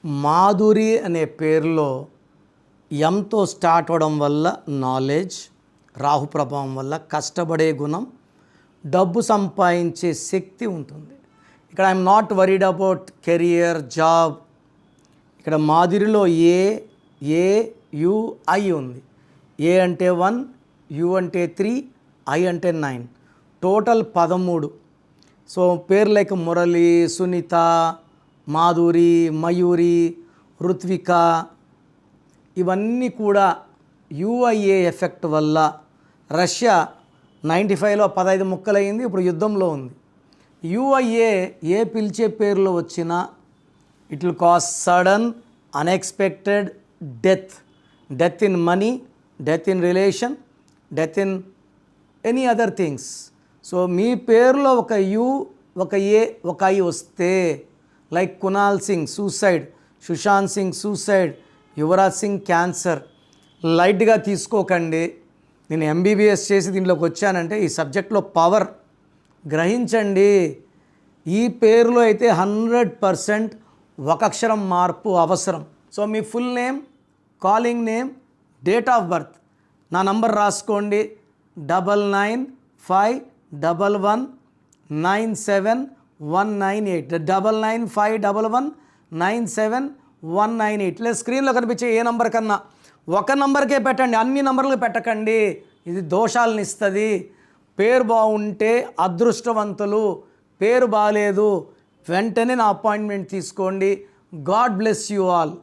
మాధురి అనే పేరులో ఎంతో స్టార్ట్ అవ్వడం వల్ల నాలెడ్జ్, రాహు ప్రభావం వల్ల కష్టపడే గుణం, డబ్బు సంపాదించే శక్తి ఉంటుంది. ఇక్కడ I'm not worried about career, job. ఇక్కడ మాధురిలో ఏయుఐ ఉంది. ఏ అంటే 1, యు అంటే 3, ఐ అంటే 9, టోటల్ 13. సో పేరు లైక్ మురళి, సునీత, మాధురి, మయూరి, ఋత్విక, ఇవన్నీ కూడా యుఐఏ ఎఫెక్ట్ వల్ల రష్యా 95లో 15 ముక్కలైంది, ఇప్పుడు యుద్ధంలో ఉంది. యుఐఏ ఏ పిలిచే పేరులో వచ్చినా it will cause sudden unexpected death in money, death in relation, death in any other things. So మీ పేరులో ఒక యు, ఒక ఏ, ఒక ఐ వస్తే like Kunal Singh suicide, Sushant Singh suicide, Yuvraj Singh cancer. లైట్గా తీసుకోకండి. నేను ఎంబీబీఎస్ చేసి దీంట్లోకి వచ్చానంటే ఈ సబ్జెక్ట్లో పవర్ గ్రహించండి. ఈ పేరులో అయితే 100% ఒక అక్షరం మార్పు అవసరం. So me full name, calling name, date of birth, నా నంబర్ రాసుకోండి 9951197198 9951197198. లేదా స్క్రీన్లో కనిపించే ఏ నంబర్ కన్నా ఒక నంబర్కే పెట్టండి, అన్ని నంబర్లకు పెట్టకండి. ఇది దోషాలను ఇస్తుంది. పేరు బాగుంటే అదృష్టవంతులు, పేరు బాగాలేదు వెంటనే నా అపాయింట్మెంట్ తీసుకోండి. God bless you all.